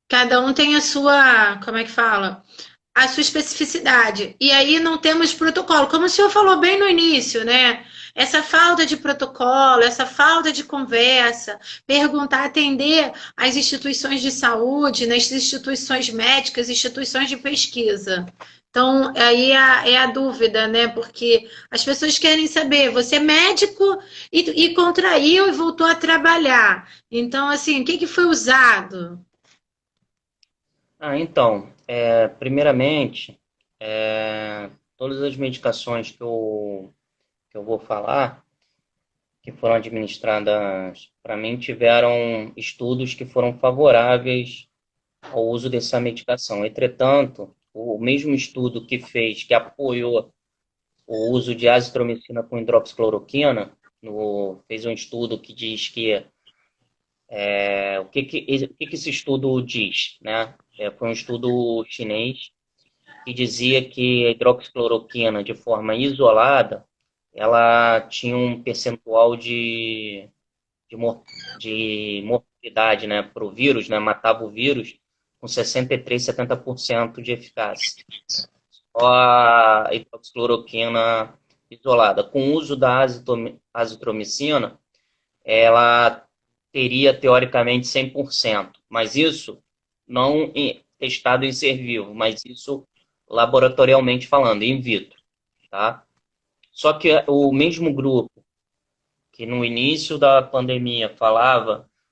cada um tem a sua, como é que fala? A sua especificidade. E aí não temos protocolo, como o senhor falou bem no início, né? Essa falta de protocolo, essa falta de conversa, perguntar, atender às instituições de saúde, nas instituições médicas, instituições de pesquisa. Então, aí é a dúvida, né? Porque as pessoas querem saber, você é médico e contraiu e voltou a trabalhar. Então, assim, o que foi usado? Então, primeiramente, todas as medicações que eu vou falar, que foram administradas para mim, tiveram estudos que foram favoráveis ao uso dessa medicação. Entretanto, o mesmo estudo que apoiou o uso de azitromicina com hidroxicloroquina, fez um estudo que diz que o que esse estudo diz, né? Foi um estudo chinês que dizia que a hidroxicloroquina, de forma isolada, ela tinha um percentual de, mor- de mortalidade, né, para o vírus, né? Matava o vírus com 63, 70% de eficácia. Só a hidroxicloroquina isolada. Com o uso da azitromicina, ela teria teoricamente 100%, mas isso não testado em ser vivo, mas isso laboratorialmente falando, in vitro, tá? Só que o mesmo grupo que no início da pandemia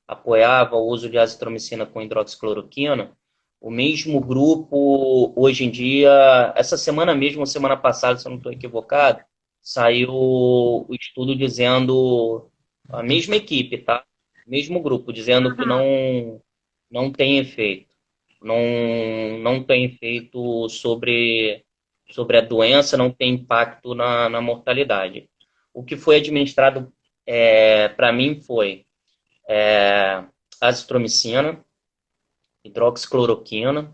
apoiava o uso de azitromicina com hidroxicloroquina, o mesmo grupo, hoje em dia, essa semana mesmo, semana passada, se eu não estou equivocado, saiu o estudo dizendo, a mesma equipe, tá? Mesmo grupo, dizendo que não tem efeito. Não tem efeito sobre a doença, não tem impacto na mortalidade. O que foi administrado para mim foi azitromicina, hidroxicloroquina,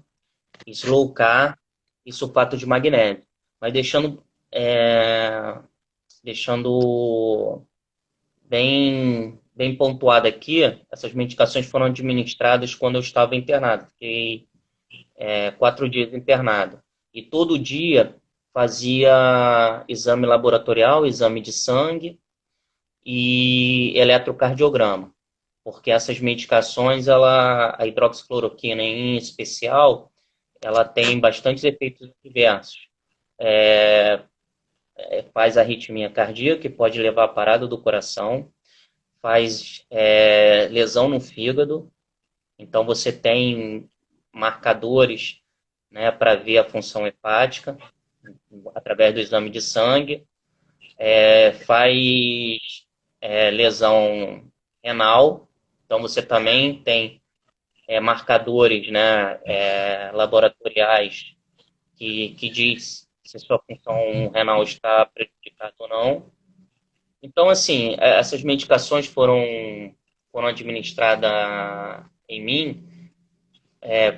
Slowcar e sulfato de magnésio. Mas deixando bem pontuado aqui, essas medicações foram administradas quando eu estava internado. Fiquei 4 dias internado. E todo dia fazia exame laboratorial, exame de sangue e eletrocardiograma. Porque essas medicações, a hidroxicloroquina em especial, ela tem bastantes efeitos adversos. Faz arritmia cardíaca, que pode levar à parada do coração, faz lesão no fígado, então você tem marcadores, né, para ver a função hepática através do exame de sangue, faz lesão renal, então você também tem marcadores, né, laboratoriais que diz se sua função renal está prejudicada ou não. Então, assim, essas medicações foram administradas em mim,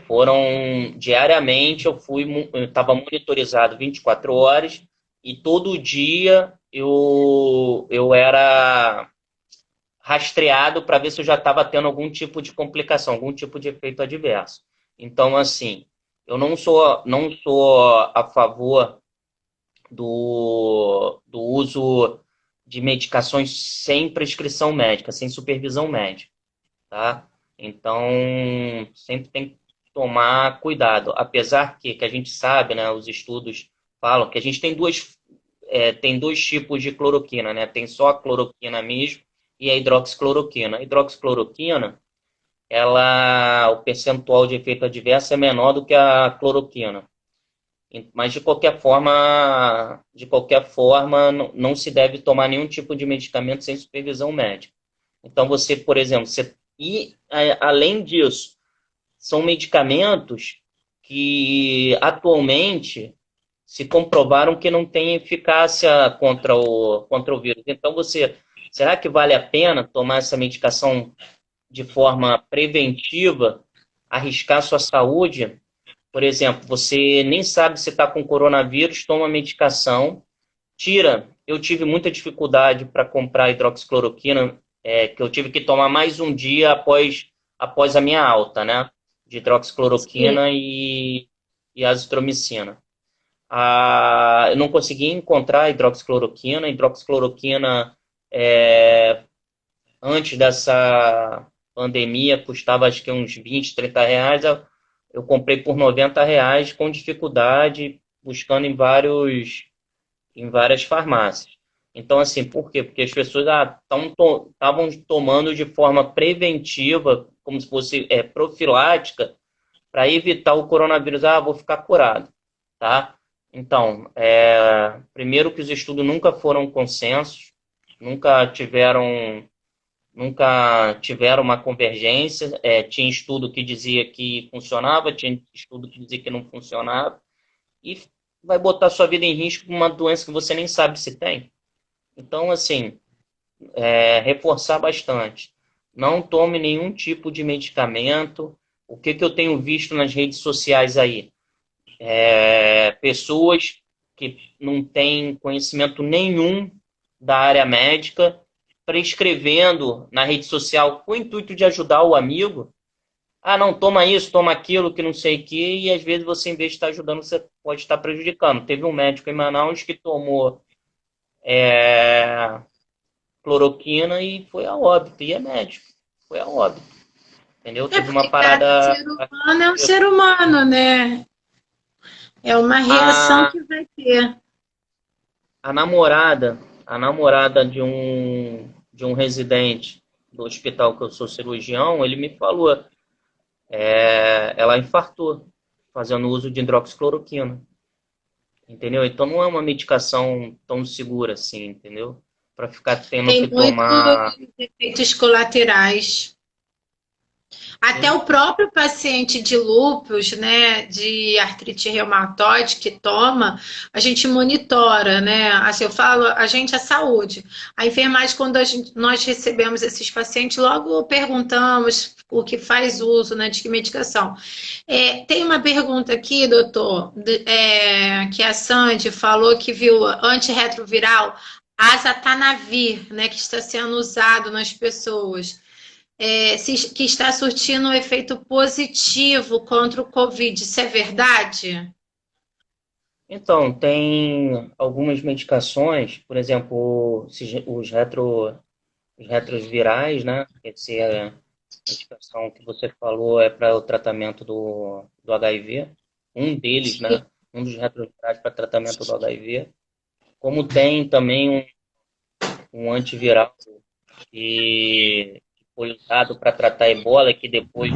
foram diariamente, eu estava monitorizado 24 horas e todo dia eu era rastreado para ver se eu já estava tendo algum tipo de complicação, algum tipo de efeito adverso. Então, assim, eu não sou a favor do uso de medicações sem prescrição médica, sem supervisão médica, tá? Então, sempre tem que tomar cuidado. Apesar que a gente sabe, né, os estudos falam que a gente tem dois tipos de cloroquina, né? Tem só a cloroquina mesmo e a hidroxicloroquina. A hidroxicloroquina, o percentual de efeito adverso é menor do que a cloroquina. Mas de qualquer forma, não se deve tomar nenhum tipo de medicamento sem supervisão médica. Então você, por exemplo, além disso, são medicamentos que atualmente se comprovaram que não têm eficácia contra o vírus. Então será que vale a pena tomar essa medicação de forma preventiva, arriscar sua saúde? Por exemplo, você nem sabe se está com coronavírus, toma medicação, eu tive muita dificuldade para comprar hidroxicloroquina, que eu tive que tomar mais um dia após a minha alta, né? De hidroxicloroquina e azitromicina. Eu não consegui encontrar hidroxicloroquina. Hidroxicloroquina, antes dessa pandemia, custava acho que uns 20, 30 reais. Eu comprei por 90 reais com dificuldade, buscando em várias farmácias. Então, assim, por quê? Porque as pessoas estavam tomando de forma preventiva, como se fosse profilática, para evitar o coronavírus. Vou ficar curado, tá? Então, primeiro que os estudos nunca foram consensos, nunca tiveram uma convergência. Tinha estudo que dizia que funcionava, tinha estudo que dizia que não funcionava, e vai botar sua vida em risco com uma doença que você nem sabe se tem. Então, assim, reforçar bastante. Não tome nenhum tipo de medicamento. O que eu tenho visto nas redes sociais aí? Pessoas que não têm conhecimento nenhum da área médica, prescrevendo na rede social com o intuito de ajudar o amigo. Não, toma isso, toma aquilo, que não sei o que, e às vezes você, em vez de estar ajudando, você pode estar prejudicando. Teve um médico em Manaus que tomou cloroquina e foi a óbito, e é médico, foi a óbito. Entendeu? Teve uma parada. Cada ser humano é um ser humano, né? É uma reação que vai ter. A namorada de um residente do hospital que eu sou cirurgião, ele me falou, ela infartou fazendo uso de hidroxicloroquina, entendeu? Então não é uma medicação tão segura assim, entendeu? Para ficar tendo que tomar... Tem muitos efeitos colaterais. Até o próprio paciente de lúpus, né, de artrite reumatoide que toma, a gente monitora, né? Assim, eu falo, a gente é saúde. A enfermagem, quando nós recebemos esses pacientes, logo perguntamos o que faz uso, né, de que medicação. Tem uma pergunta aqui, doutor, que a Sandy falou que viu antirretroviral, azatanavir, né, que está sendo usado nas pessoas. Que está surtindo um efeito positivo contra o Covid. Isso é verdade? Então, tem algumas medicações, por exemplo, os retrovirais, né? Essa medicação que você falou é para o tratamento do HIV. um deles, né? Um dos retrovirais para tratamento do HIV. Como tem também um antiviral que foi usado para tratar ebola, que depois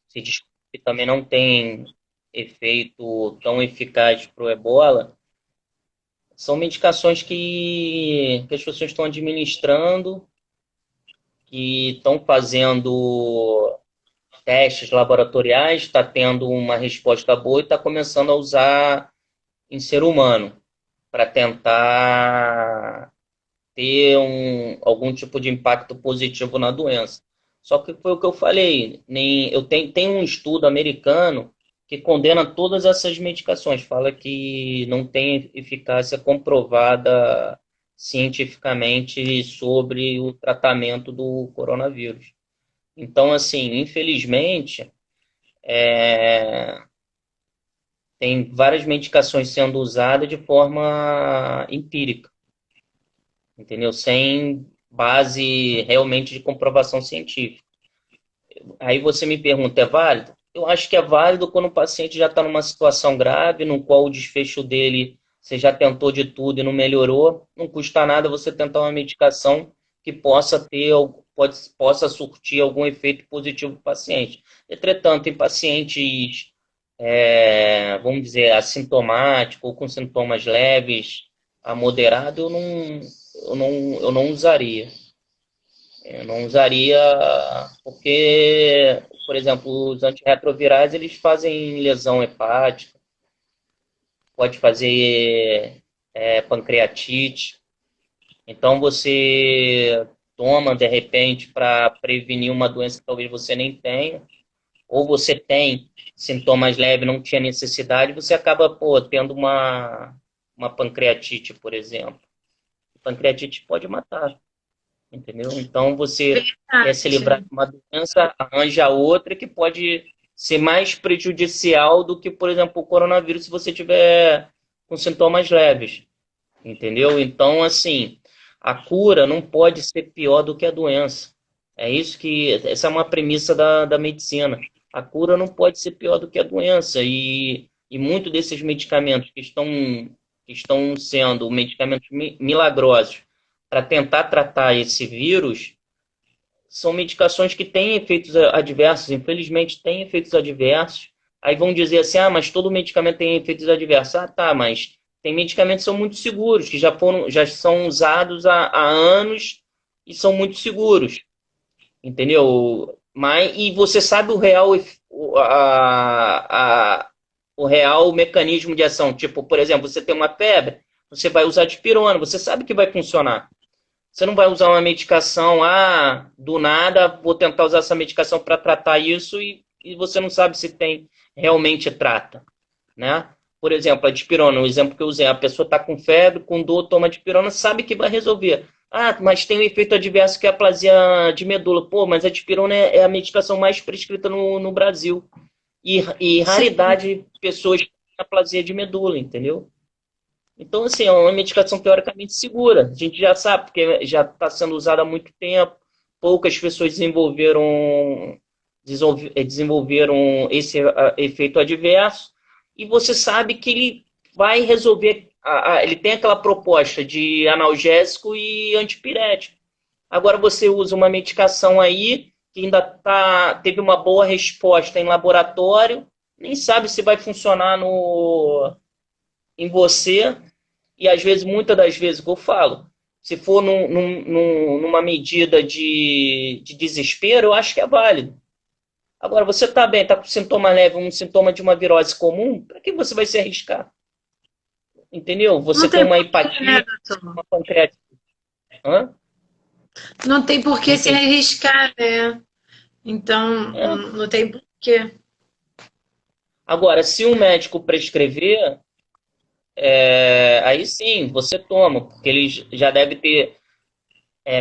se descobriu que também não tem efeito tão eficaz para o ebola. São medicações que as pessoas estão administrando, que estão fazendo testes laboratoriais, está tendo uma resposta boa e está começando a usar em ser humano para tentar ter algum tipo de impacto positivo na doença. Só que foi o que eu falei, tem um estudo americano que condena todas essas medicações, fala que não tem eficácia comprovada cientificamente sobre o tratamento do coronavírus. Então, assim, infelizmente, tem várias medicações sendo usadas de forma empírica, entendeu? Sem base realmente de comprovação científica. Aí você me pergunta, é válido? Eu acho que é válido quando o paciente já está numa situação grave, no qual o desfecho dele, você já tentou de tudo e não melhorou, não custa nada você tentar uma medicação que possa surtir algum efeito positivo para o paciente. Entretanto, em pacientes, vamos dizer, assintomáticos ou com sintomas leves a moderado, eu não usaria. Eu não usaria porque, por exemplo, os antirretrovirais, eles fazem lesão hepática, pode fazer pancreatite. Então, você toma, de repente, para prevenir uma doença que talvez você nem tenha, ou você tem sintomas leves, não tinha necessidade, você acaba, tendo uma pancreatite, por exemplo. Pancreatite pode matar. Entendeu? Então você quer se livrar de uma doença, arranja outra que pode ser mais prejudicial do que, por exemplo, o coronavírus se você tiver com sintomas leves. Entendeu? Então, assim, a cura não pode ser pior do que a doença. Essa é uma premissa da medicina. A cura não pode ser pior do que a doença. E muitos desses medicamentos que estão sendo medicamentos milagrosos para tentar tratar esse vírus, são medicações que têm efeitos adversos, infelizmente têm efeitos adversos. Aí vão dizer assim, mas todo medicamento tem efeitos adversos. Ah, tá, mas tem medicamentos que são muito seguros, que já são usados há anos e são muito seguros, entendeu? E você sabe o real mecanismo de ação. Tipo, por exemplo, você tem uma febre, você vai usar dipirona, você sabe que vai funcionar. Você não vai usar uma medicação, do nada, vou tentar usar essa medicação para tratar isso e você não sabe se realmente trata, né? Por exemplo, a dipirona, o exemplo que eu usei, a pessoa está com febre, com dor, toma dipirona, sabe que vai resolver. Mas tem um efeito adverso que é a aplasia de medula. Mas a dipirona é a medicação mais prescrita no Brasil. E raridade de pessoas com aplasia de medula, entendeu? Então, assim, é uma medicação teoricamente segura. A gente já sabe, porque já está sendo usada há muito tempo. Poucas pessoas desenvolveram esse efeito adverso. E você sabe que ele vai resolver. Ele tem aquela proposta de analgésico e antipirético. Agora você usa uma medicação aí que ainda teve uma boa resposta em laboratório, nem sabe se vai funcionar em você. E às vezes, muitas das vezes, o que eu falo, se for numa medida de desespero, eu acho que é válido. Agora, você está bem, está com sintoma leve, um sintoma de uma virose comum, para que você vai se arriscar? Entendeu? Você tem uma hepatite, uma pancreatite. Não tem por que se arriscar, né? Então, não tem por quê. Agora, se um médico prescrever, aí sim, você toma, porque ele já deve ter,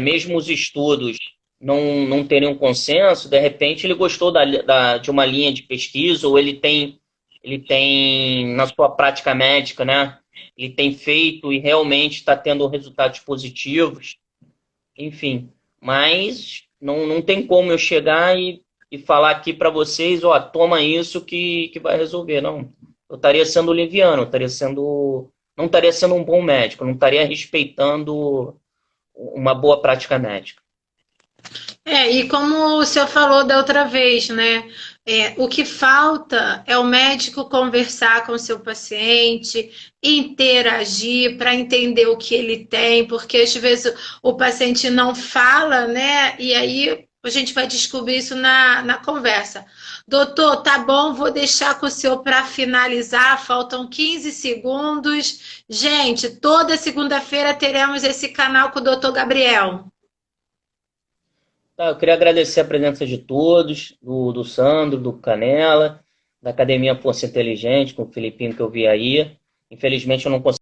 mesmo os estudos não terem um consenso, de repente ele gostou de uma linha de pesquisa, ou ele tem na sua prática médica, né? Ele tem feito e realmente está tendo resultados positivos, enfim. Mas não tem como eu chegar e falar aqui para vocês, toma isso que vai resolver, não. eu estaria sendo leviano, não estaria sendo um bom médico, não estaria respeitando uma boa prática médica. E como o senhor falou da outra vez, né? O que falta é o médico conversar com o seu paciente, interagir para entender o que ele tem, porque às vezes o paciente não fala, né? E aí a gente vai descobrir isso na conversa. Doutor, tá bom, vou deixar com o senhor para finalizar, faltam 15 segundos. Gente, toda segunda-feira teremos esse canal com o doutor Gabriel. Tá, eu queria agradecer a presença de todos, do Sandro, do Canela, da Academia Força Inteligente, com o Filipinho que eu vi aí. Infelizmente eu não consegui